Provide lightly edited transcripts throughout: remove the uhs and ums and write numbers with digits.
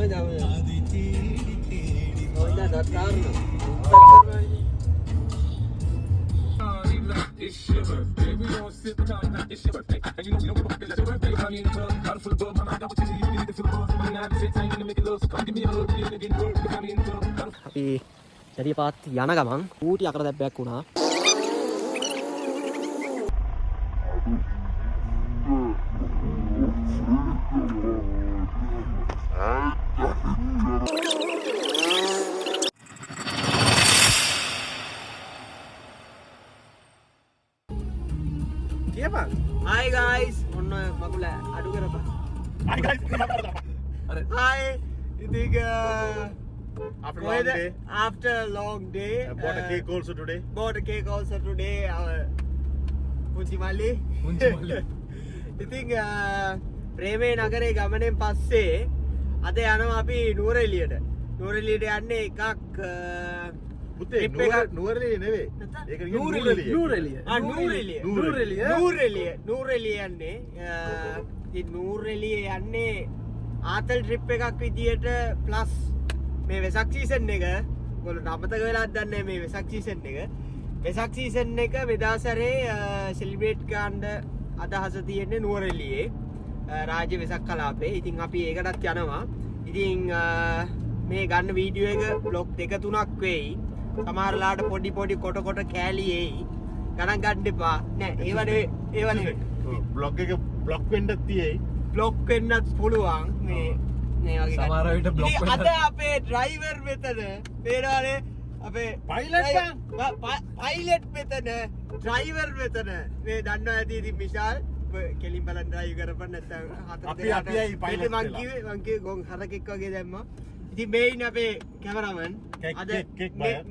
It's your birthday. We gon' sip the time like it's your birthday. And you know we don't give a fuck, it's your birthday. I'm in the club, got a full of bub. My mind got what you need, you need to feel the buzz. I'm not the same, gonna make it love. So come give me a hug, we're gonna get work. I'm in the club. අපි ජරිය පාත් යන ගමන් ඌටි අකර දැබ්බයක් වුණා. Hi guys, ඔන්න මගුල අඩු කරපන්. Hi guys. Hi. ඉතින් After a long day. after a long day Bought a cake also today. bought a cake also today පුංචි මල්ලි. ඉතින් ප්‍රේමේ නගරේ ගමනෙන් පස්සේ අද යනවා අපි නුවරඑළියට. නුවරඑළියට යන්නේ එකක් පුතේ නුවරඑළිය නෙවෙයි. ඒක නුවරඑළිය. නුවරඑළිය. නුවරඑළිය යන්නේ ඉතින් නුවරඑළිය යන්නේ ආතල් ට්‍රිප් එකක් විදියට ප්ලස් මේ වෙසක් සීසන් එක ඔයගොල්ලෝ අමතක වෙලාද දන්නේ මේ වෙසක් සීසන් එක. වෙසක් සීසන් එක මෙදාසරේ සෙලිබ්‍රේට් කරන්න අදහස තියෙන්නේ නුවරඑළියේ රාජ්‍ය වෙසක් කලාපේ. ඉතින් අපි ඒකටත් යනවා. ඉතින් මේ ගන්න වීඩියෝ එක බ්ලොග් 2-3ක් වෙයි. සමහරලාට පොඩි කොට කෑලි එයි. ගණන් ගන්න එපා. නෑ ඒව නෙවෙයි. බ්ලොග් එක බ්ලොග් වෙන්නත් තියෙයි. බ්ලොග් වෙන්නත් පුළුවන් මේ වගේ සමහර විට බ්ලොග් ඉතින් වෙන්න. අද අපේ ඩ්‍රයිවර් මෙතන පේනවනේ අපේ පයිලට් පයිලට් මෙතන ඩ්‍රයිවර් මෙතන මේ දන්නවා ඇති ඉතින් විශාල් කෙලින් බලන් ඩ්‍රයිව් කරපන් නැත්නම් අපි අයි pilot මං කිව්වේ ගොන් හරකෙක් වගේ දැම්මා. ඉතින් මේ ඉන්නේ අපේ කැමරාමන් අද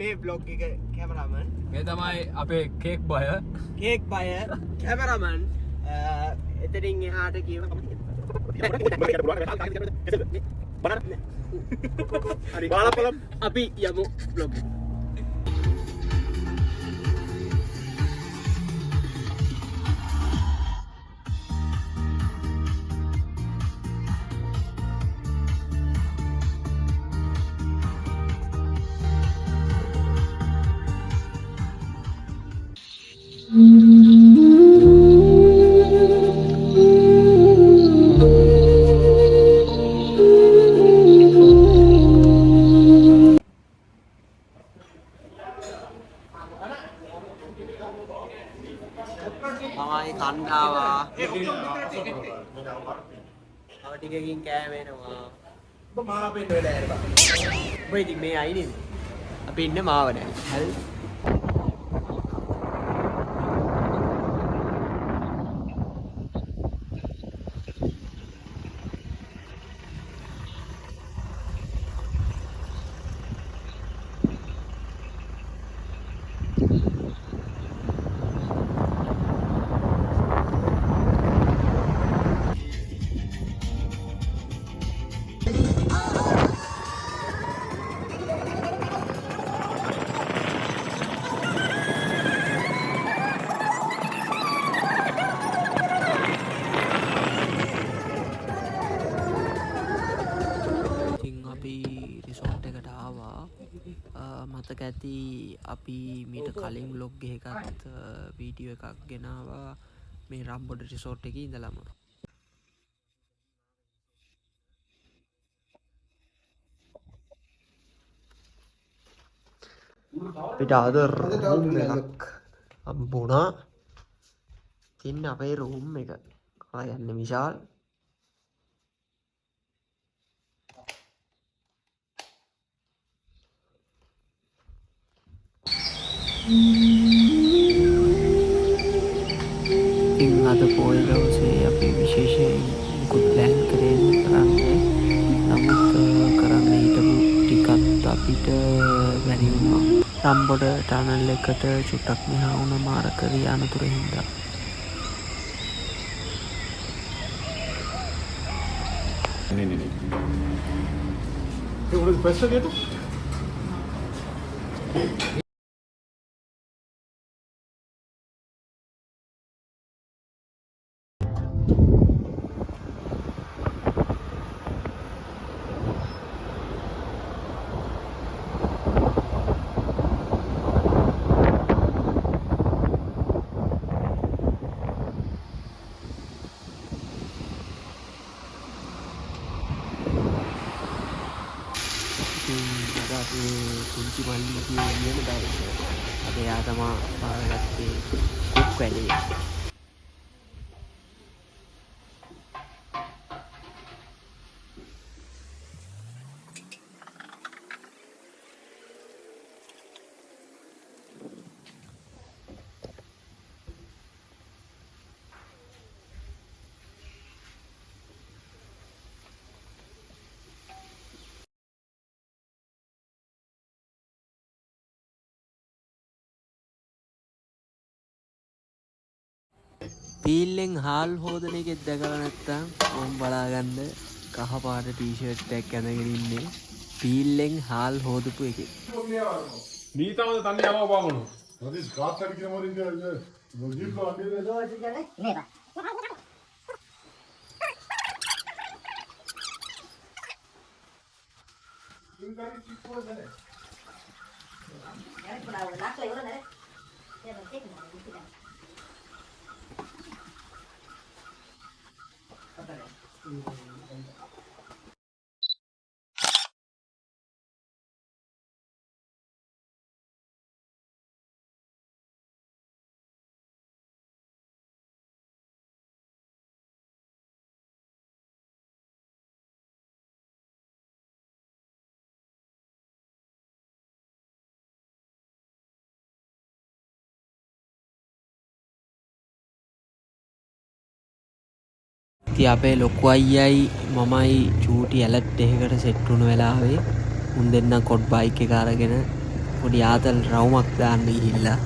මේ බ්ලොග් එක කැමරාමන් මේ තමයි අපේ කේක් බය. කේක් බය කැමරාමන් එතනින් එහාට කියව බාලපලම් අපි යමු බ්ලොග් තමයි කණ්ඩාවා තව ටිකකින් කෑමෙනවා ඔබ මාවෙන් වෙලා ඇරපන් ඔබ ඉතින් මේ අයිනේ අපි ඉන්නේ මාව දැන් හරි මතක ඇති අපි මීට කලින් බ්ලොග් එකකත් වීඩියෝ එකක් ගෙනාවා මේ රම්බොඩ රිසෝට් එකේ ඉඳලම. අපිට අද රූම් එකක් හම්බුණා. තින්න අපේ රූම් එක. යන්නේ විශාල්. ඉතින් අද පොය දවසේ අපි විශේෂයෙන් මුකුත් ප්ලෑන් කරේ කරන්නේ. නමුත් කරන්න හිටපු ටිකත් අපිට බැරි වුණා. රම්බොඩ ටනල් එකට චුට්ටක් මෙහා වුණ මාරකරී අනතුරු හින්දා. Nee. Hey, what is the best of it? ඉතින් අද අපේ පුංචි මල්ලිගේ නියම දවස. අද එයා තමා බාරගත්තේ කුක් වැඩේ. පීල්ලෙන් හාල් හෝදන එකෙත් දැකලා නැත්තම් ඕම් බලාගන්න කහපාට ටී-ෂර්ට් එකක් ඇඳගෙන ඉන්නේ පීල්ලෙන් හාල් හෝදපු එකෙක්. நீதான் தண்ணி அளவு வாங்கணும் அது காத்தடிக்கிற மாதிரி இந்த ஜீப்ல வண்டி ඉතින් අපේ ලොකු අයියයි මමයි චූටි ඇලට් එකකට සෙට් වුණු වෙලාවේ උන් දෙන්නා කොට් බයික් එක අරගෙන පොඩි ආතල් රවුමක් දාන්න ගිහිල්ලා